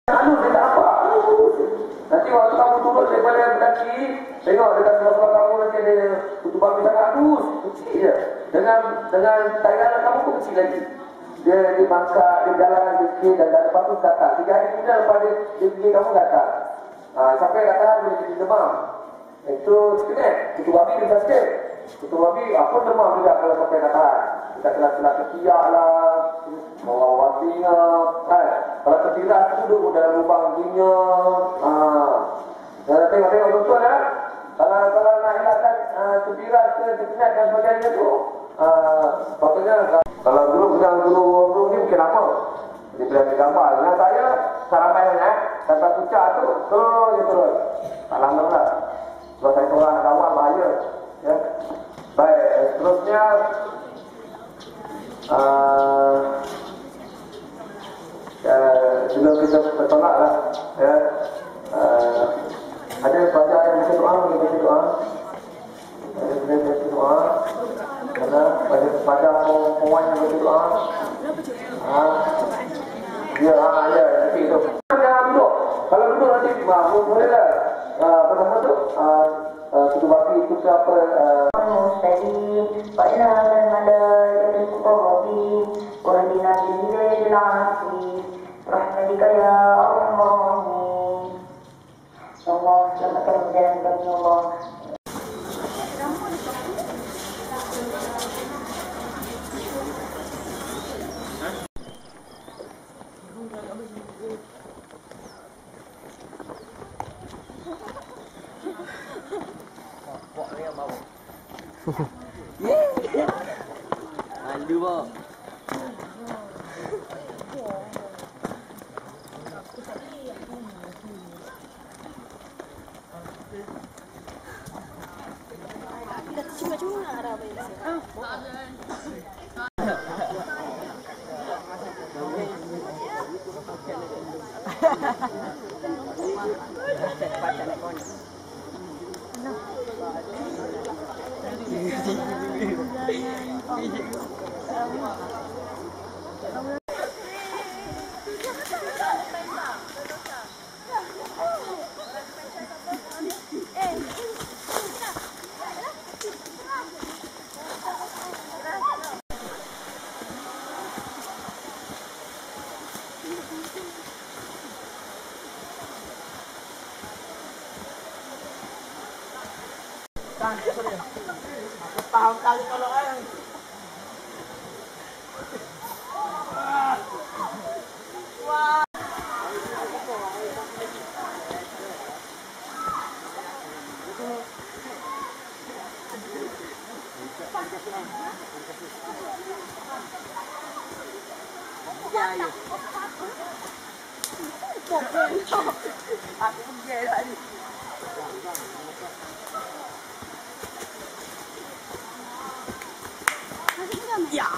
Dia tak apa. Nanti waktu kamu turun daripada kaki, tengok dekat sebelah kamu nanti ada kutu babi sangat halus, kecil je. Dengan tayar kamu pun kecil lagi. Dia bangkak, dia jalan, dia sikit dan lepas tu gatal. 3 hari kemudian lepas dia pergi kamu gatal. Sampai gatal boleh jadi demam. Itu sikit kutu babi dia bisa sikit. Kutu babi apa demam juga kalau sampai gatal. Kita kena ketiak lah, bawa telinga, kan? Kalau tertirak tu duduk dalam lubang telinga. Tengok betul ya. Kalau nak elakkan tertirak ke tertiak dan sebagainya tu, patutnya kalau dulu pegang guru ni mungkin apa? Dia boleh gambar. Dengan saya saramai sampai puncak tu terus. Tak lama lah. Kalau saya seorang nak kawal bahaya. Ya. Baik, seterusnya sebelum kita bertolak lah ya, ada baca yang baca doa, karena baca penguat yang baca doa, ya itu. Jangan duduk. Kalau duduk nanti boleh lah. Pertama tu kutu babi itu ke apa? Mustaqim, fa'inal malai al-qurbi, wahdina bil asif, rahmatika ya Allah. Allah selamatkan jalan kami Allah. Malu pak. Cuma-cuma ada apa ini? Tahun kali kalau ayam. Wah. Ya, ya. Aku pergi tadi. Ya.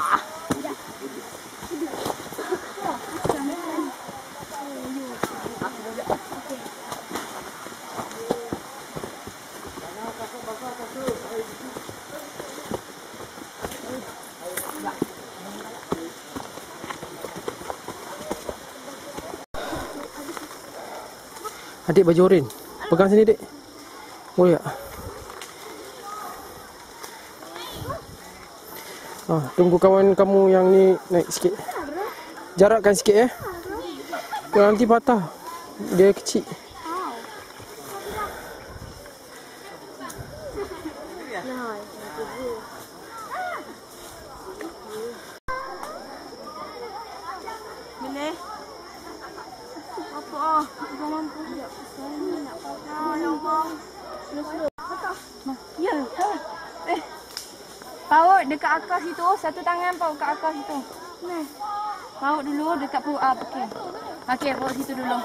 Adik baju oren. Pegang sini, Dik. Boleh tak? Tunggu kawan kamu yang ni naik sikit. Jarakkan sikit ya. Kalau nanti patah. Dia kecil. Boleh? Apa? Jangan mampu je. Saya ni nak patah. Ya Allah. Slow-slow. Patah. Ya. Paut dekat akar situ. Satu tangan paut kat akar situ. Ni. Paut dulu dekat perut. Okey. Okey, paut situ dulu.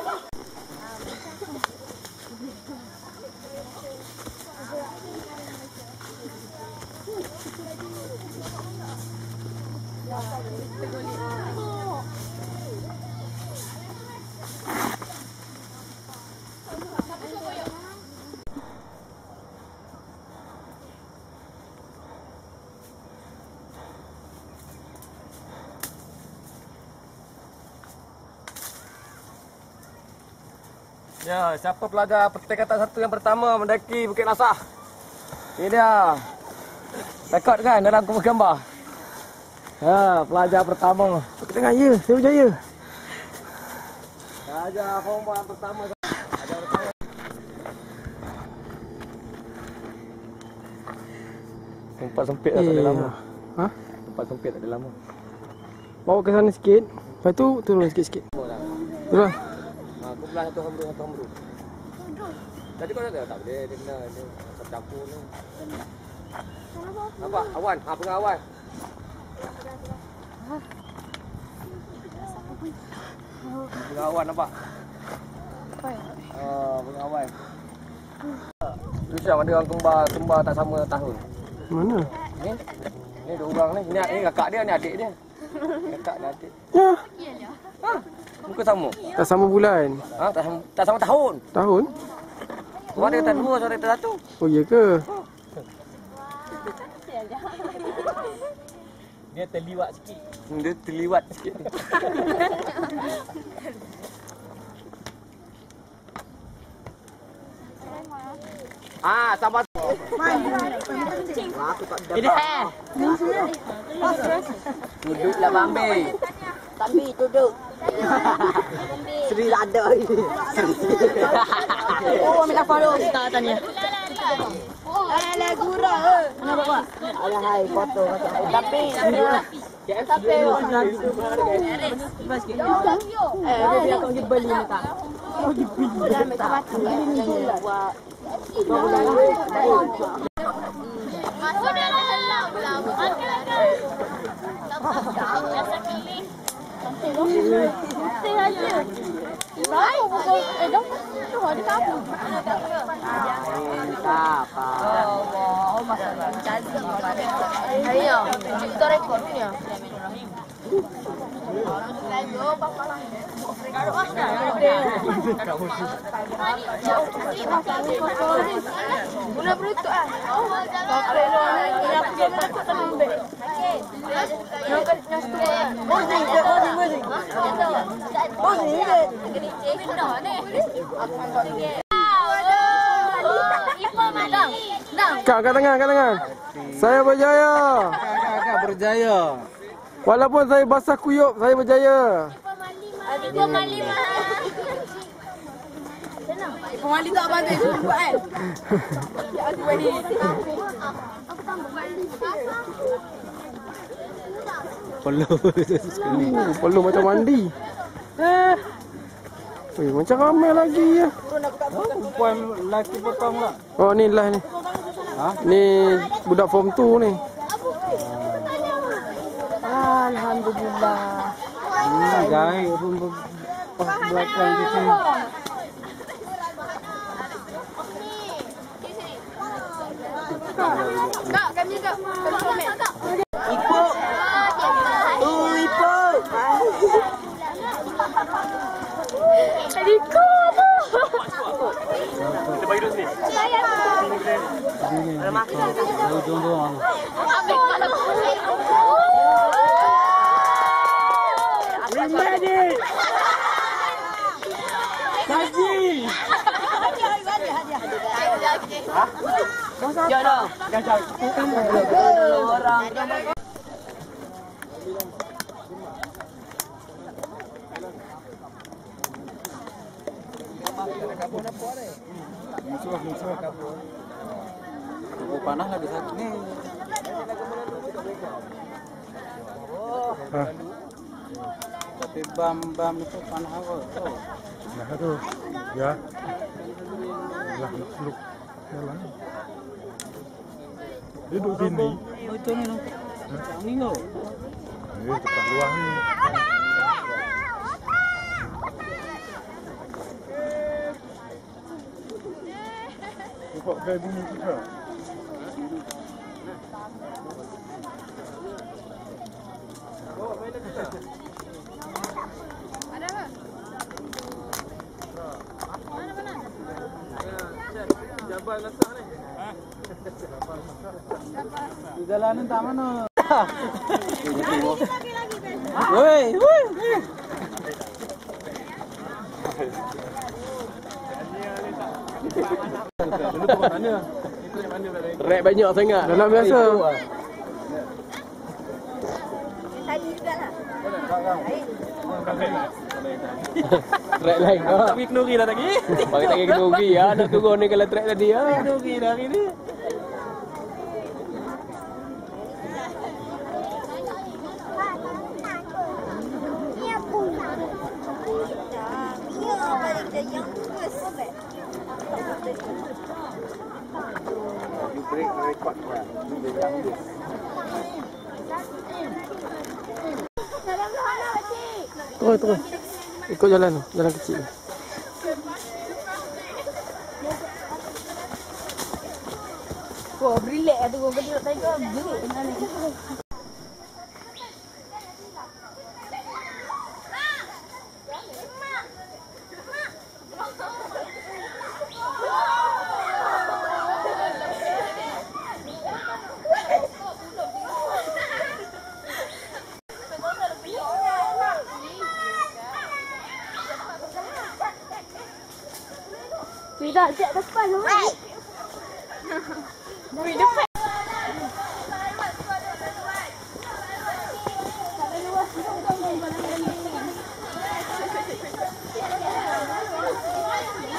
Ya, siapa pelajar pertekatan 1 yang pertama mendaki Bukit Lasah? Ini dia. Rekod kan dalam gambar. Ha, pelajar pertama. Tengah ya, saya berjaya. Pelajar form 1 yang pertama. Tempat sempit tak ada lama. Ha? Tempat sempit tak ada lama. Bawa ke sana sikit. Lepas tu turun sikit-sikit. Turun. Aku belah satu hambru. Tadi kau tak boleh, dia kena campur ni. Nampak? Awan, pengawan awan. Pengawan nampak? Pengawan. Tu siapa ada orang kembar tak sama tahun. Mana? Ni 2 orang ni. Ni kakak dia, ni adik dia. Kakak dan adik. Ya. Ha? Muka sama? Tak sama bulan. Ha? Tak sama tahun. Tahun? Orang dia kata 2, seorang kata 1. Oh iya ke? Dia terliwat sikit. Dia terliwat sikit. Sabar. Aku tak dapat. Duduklah Bambi. Tapi duduk. Seri ada ini. Oh, ambil follow kita tanya. Alah gurau. Kenapa Pak? Alah hai foto. Tapi dia kau beli ni tak? Oh dibeli. Dah ambil batu. Buat masuk dalam helak pula. Santai aja. Baik pukul dah tu ada kamu. Apa? Oh, masalah. Cantik. Ayo, kita rekodnya. Boleh berutuk ah. Kak tengah. Saya berjaya. Kakak berjaya. Walaupun saya basah kuyup, saya berjaya. Pemali tak pandai buat kan? Aku bagi. Perlu macam mandi. Macam ramai lagi ya. Perempuan lelaki potong tak? Oh ni lah ni. Ha? Ni budak form 2 ni. Alhamdulillah. Gaya pun belakang di sini. Kak, kami juga. Kami komen. Ipo. Ipo. Riko apa? Kita bagi dulu sini. Ada jomblo. Ambil kalau Jodoh. Orang. Musuh kabur. Panas lagi sakit ni. Tapi bam itu panas apa? Nah tu. Ya. Lah luk. Jalan. Duduk sini. Macam ni. Ni lo. Tempat luar ni. Kok kayak bunyi juga? ada apa? Mana? Jabal Lasah ni. Di jalanan tak mana? Woi. Trek banyak sangat. Dalam biasa. Tadi juga lah. Trek lain. Tapi kenduri dah lagi. Bagi tak kenduri ya. Nak turun ni kalau trek tadi ya. Kenduri dah hari ni. Terus. Ikut jalan tu, jalan kecil. Wah, relax lah tu. Kau duduk tadi kau berit dengan ni. Tidak, siap depan tu. Dari depan.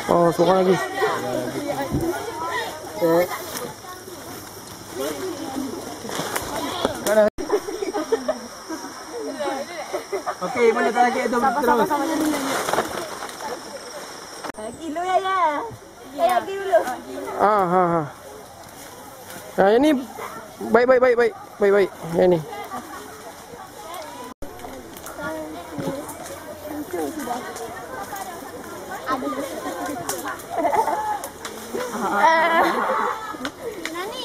Oh, seorang lagi. Okey, mana tak lagi tu terus. Kilo ya. Saya pergi dulu. Yang ni baik. Yang ni. Nani.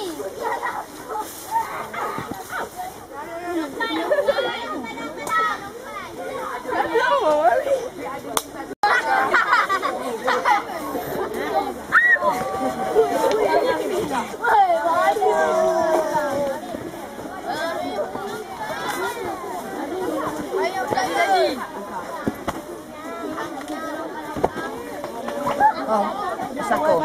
Sako.